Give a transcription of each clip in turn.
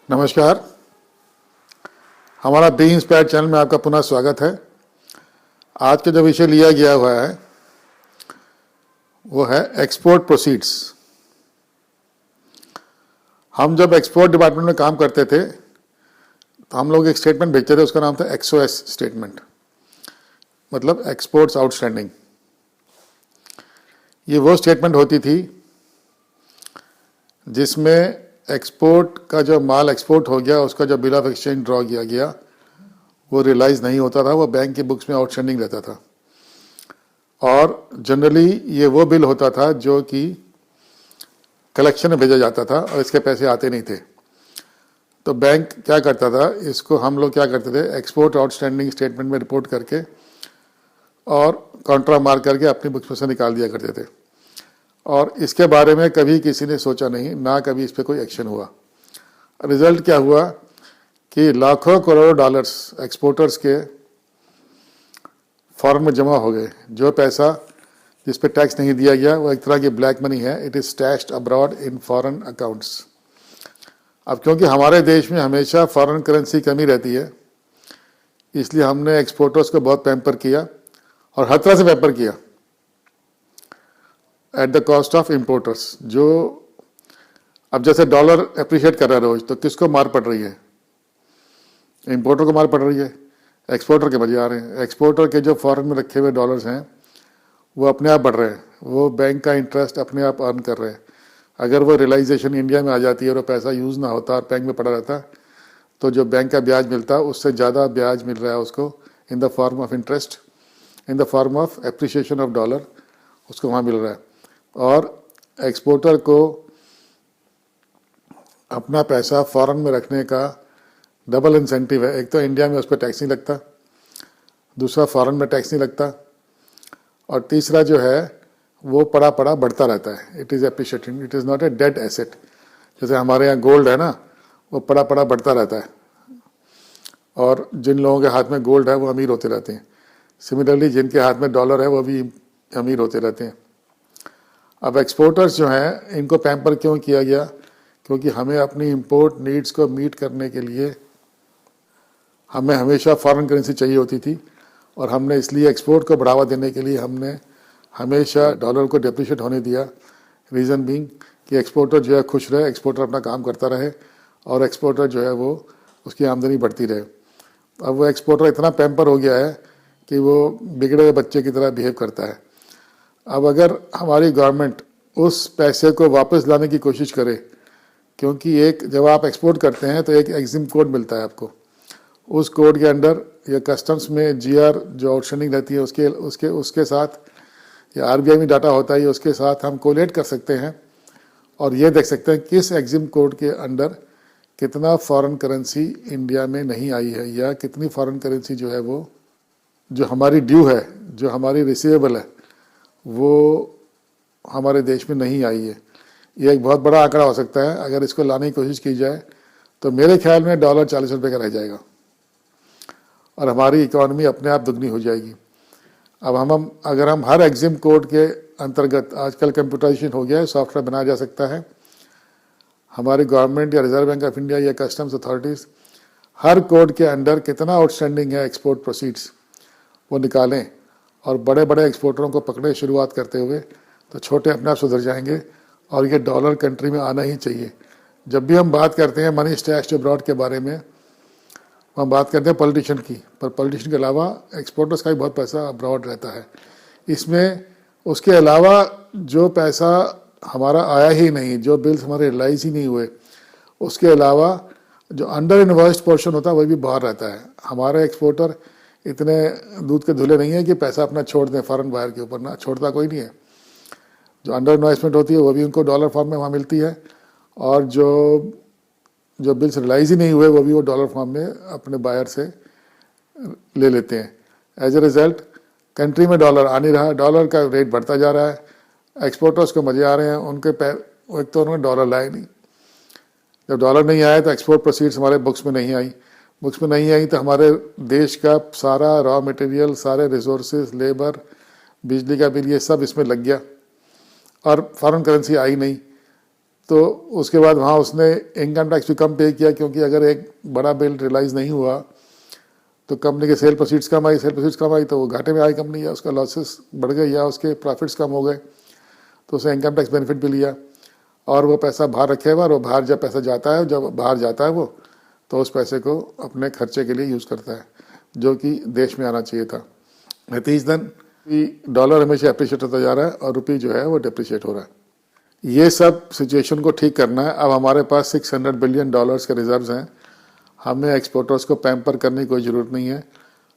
नमस्कार। हमारा B inspired channel में आपका पुनः स्वागत है। आज का जो विषय लिया गया हुआ है वो है एक्सपोर्ट प्रोसीड्स। हम जब एक्सपोर्ट डिपार्टमेंट में काम करते थे तो हम लोग एक स्टेटमेंट भेजते थे, उसका नाम था एक्सओएस स्टेटमेंट, मतलब एक्सपोर्ट्स आउटस्टैंडिंग। ये वो स्टेटमेंट होती थी जिसमें एक्सपोर्ट का जो माल एक्सपोर्ट हो गया उसका जो बिल ऑफ एक्सचेंज ड्रॉ किया गया वो रियलाइज नहीं होता था, वो बैंक की बुक्स में आउटस्टैंडिंग रहता था। और जनरली ये वो बिल होता था जो कि कलेक्शन में भेजा जाता था और इसके पैसे आते नहीं थे। तो बैंक क्या करता था, इसको हम लोग क्या करते थे, एक्सपोर्ट आउटस्टैंडिंग स्टेटमेंट में रिपोर्ट करके और कॉन्ट्रा मार करके अपनी बुक्स में से निकाल दिया करते थे। और इसके बारे में कभी किसी ने सोचा नहीं, ना कभी इस पर कोई एक्शन हुआ। रिजल्ट क्या हुआ कि लाखों करोड़ डॉलर्स एक्सपोर्टर्स के फॉरेन में जमा हो गए। जो पैसा जिस पे टैक्स नहीं दिया गया वो एक तरह की ब्लैक मनी है। It is stashed abroad in foreign accounts. अब क्योंकि हमारे देश में हमेशा फॉरेन करेंसी कमी रहती है, इसलिए हमने एक्सपोर्टर्स को बहुत पैम्पर किया और हर तरह से पैम्पर किया at the cost of importers. जो अब जैसे डॉलर अप्रिशिएट कर रहा है रोज, तो किसको मार पड़ रही है? इम्पोर्टर को मार पड़ रही है, एक्सपोर्टर के मजे आ रहे हैं। एक्सपोर्टर के जो फॉरेन में रखे हुए डॉलर्स हैं वो अपने आप बढ़ रहे हैं, वो बैंक का इंटरेस्ट अपने आप अर्न कर रहे हैं। अगर वो रियलाइजेशन इंडिया में आ जाती है और वो पैसा यूज़ ना होता और बैंक में पड़ा रहता तो जो बैंक का ब्याज मिलता उससे ज़्यादा ब्याज मिल रहा है उसको in the form of interest, in the form of appreciation of dollar, उसको वहाँ मिल रहा है। और एक्सपोर्टर को अपना पैसा फॉरेन में रखने का डबल इंसेंटिव है। एक तो इंडिया में उस पर टैक्स नहीं लगता, दूसरा फॉरेन में टैक्स नहीं लगता, और तीसरा जो है वो पड़ा पड़ा बढ़ता रहता है। It is appreciating, it is not a dead asset. जैसे हमारे यहाँ गोल्ड है ना, वो पड़ा पड़ा बढ़ता रहता है और जिन लोगों के हाथ में गोल्ड है वो अमीर होते रहते हैं। सिमिलरली जिनके हाथ में डॉलर है वो भी अमीर होते रहते हैं। अब एक्सपोर्टर्स जो हैं इनको पैम्पर क्यों किया गया? क्योंकि हमें अपनी इंपोर्ट नीड्स को मीट करने के लिए हमें हमेशा फॉरेन करेंसी चाहिए होती थी, और हमने इसलिए एक्सपोर्ट को बढ़ावा देने के लिए हमने हमेशा डॉलर को डिप्रिशिएट होने दिया। रीज़न बीइंग कि एक्सपोर्टर जो है खुश रहे, एक्सपोर्टर अपना काम करता रहे और एक्सपोर्टर जो है वो उसकी आमदनी बढ़ती रहे। अब वो एक्सपोर्टर इतना पैम्पर हो गया है कि वो बिगड़े हुए बच्चे की तरह बिहेव करता है। अब अगर हमारी गवर्नमेंट उस पैसे को वापस लाने की कोशिश करे, क्योंकि एक जब आप एक्सपोर्ट करते हैं तो एक एग्जिम कोड मिलता है आपको, उस कोड के अंडर या कस्टम्स में जीआर जो आउटस्टैंडिंग रहती है उसके साथ, या आरबीआई में डाटा होता है, उसके साथ हम कोलेट कर सकते हैं और ये देख सकते हैं किस एग्जिम कोड के अंडर कितना फॉरेन करेंसी इंडिया में नहीं आई है, या कितनी फॉरेन करेंसी जो है वो जो हमारी ड्यू है, जो हमारी रिसीवेबल है, वो हमारे देश में नहीं आई है। ये एक बहुत बड़ा आंकड़ा हो सकता है। अगर इसको लाने की कोशिश की जाए तो मेरे ख्याल में डॉलर 40 रुपये का रह जाएगा और हमारी इकोनॉमी अपने आप दुगनी हो जाएगी। अब अगर हम हर एग्जिम कोड के अंतर्गत, आजकल कंप्यूटराइजेशन हो गया है, सॉफ्टवेयर बनाया जा सकता है, हमारी गवर्नमेंट या रिजर्व बैंक ऑफ इंडिया या कस्टम्स अथॉरिटीज़ हर कोड के अंडर कितना आउटस्टैंडिंग है एक्सपोर्ट प्रोसीड्स वो निकालें और बड़े बड़े एक्सपोर्टरों को पकड़े शुरुआत करते हुए, तो छोटे अपने आप सुधर जाएंगे और ये डॉलर कंट्री में आना ही चाहिए। जब भी हम बात करते हैं मनी स्टैश्ड अब्रॉड के बारे में, हम बात करते हैं पॉलिटिशियन की, पर पॉलिटिशियन के अलावा एक्सपोर्टर्स का भी बहुत पैसा अब्रॉड रहता है। इसमें उसके अलावा जो पैसा हमारा आया ही नहीं, जो बिल्स हमारे रियलाइज ही नहीं हुए, उसके अलावा जो अंडर इनवॉइस्ड पोर्शन होता है वही भी बाहर रहता है। हमारे एक्सपोर्टर इतने दूध के धुले नहीं है कि पैसा अपना छोड़ दें फॉरेन बायर के ऊपर, ना छोड़ता कोई नहीं है। जो अंडर इन्वेस्टमेंट होती है वो भी उनको डॉलर फॉर्म में वहाँ मिलती है, और जो बिल्स रियलाइज ही नहीं हुए वो भी वो डॉलर फॉर्म में अपने बायर से ले लेते हैं। एज ए रिजल्ट कंट्री में डॉलर आ नहीं रहा, डॉलर का रेट बढ़ता जा रहा है, एक्सपोर्टर्स को मजे आ रहे हैं। उनके एक तो उन्होंने डॉलर लाए नहीं, जब डॉलर नहीं आया तो एक्सपोर्ट प्रोसीड्स हमारे बुक्स में नहीं आई, बुक्स में नहीं आई तो हमारे देश का सारा रॉ मटेरियल, सारे रिसोर्सेज, लेबर, बिजली का बिल, ये सब इसमें लग गया और फॉरेन करेंसी आई नहीं। तो उसके बाद वहाँ उसने इनकम टैक्स भी कम पे किया, क्योंकि अगर एक बड़ा बिल रियलाइज़ नहीं हुआ तो कंपनी के सेल प्रोसीड्स कम आई तो वो घाटे में आई कंपनी, या उसका लॉसेस बढ़ गए या उसके प्रॉफिट्स कम हो गए, तो उसे इनकम टैक्स बेनिफिट भी लिया। और वो पैसा बाहर रखे हुआ, और वो बाहर जब पैसा जाता है, जब बाहर जाता है वो, तो उस पैसे को अपने खर्चे के लिए यूज़ करता है, जो कि देश में आना चाहिए था। नतीजतन डॉलर हमेशा अप्रिशिएट होता जा रहा है और रुपये जो है वो डिप्रिशिएट हो रहा है। ये सब सिचुएशन को ठीक करना है। अब हमारे पास $600 बिलियन के रिजर्व्स हैं। हमें एक्सपोर्टर्स को पैम्पर करने की कोई ज़रूरत नहीं है।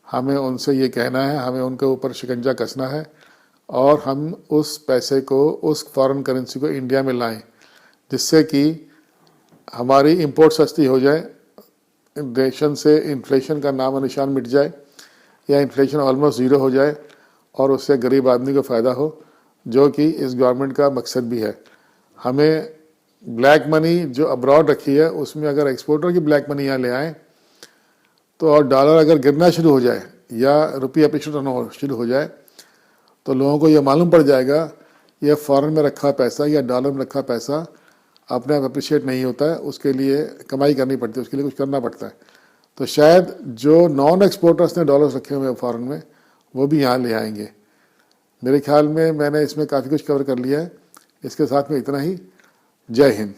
हमें उनसे ये कहना है, हमें उनके ऊपर शिकंजा कसना है, और हम उस पैसे को, उस फॉरेन करेंसी को इंडिया में लाएं, जिससे कि हमारी इंपोर्ट सस्ती हो जाए, देशन से इन्फ्लेशन का नाम और निशान मिट जाए, या इन्फ्लेशन ऑलमोस्ट ज़ीरो हो जाए, और उससे गरीब आदमी को फ़ायदा हो, जो कि इस गवर्नमेंट का मकसद भी है। हमें ब्लैक मनी जो अब्रॉड रखी है, उसमें अगर एक्सपोर्टर की ब्लैक मनी यहाँ ले आएँ तो, और डॉलर अगर गिरना शुरू हो जाए या रुपये अप्रिशिएट होना शुरू हो जाए, तो लोगों को ये मालूम पड़ जाएगा ये फॉरेन में रखा पैसा या डॉलर में रखा पैसा अपने आप अप्रिशिएट नहीं होता है, उसके लिए कमाई करनी पड़ती है, उसके लिए कुछ करना पड़ता है। तो शायद जो नॉन एक्सपोर्टर्स ने डॉलर्स रखे हुए हैं फॉरेन में, वो भी यहाँ ले आएंगे। मेरे ख्याल में मैंने इसमें काफ़ी कुछ कवर कर लिया है। इसके साथ में इतना ही। जय हिंद।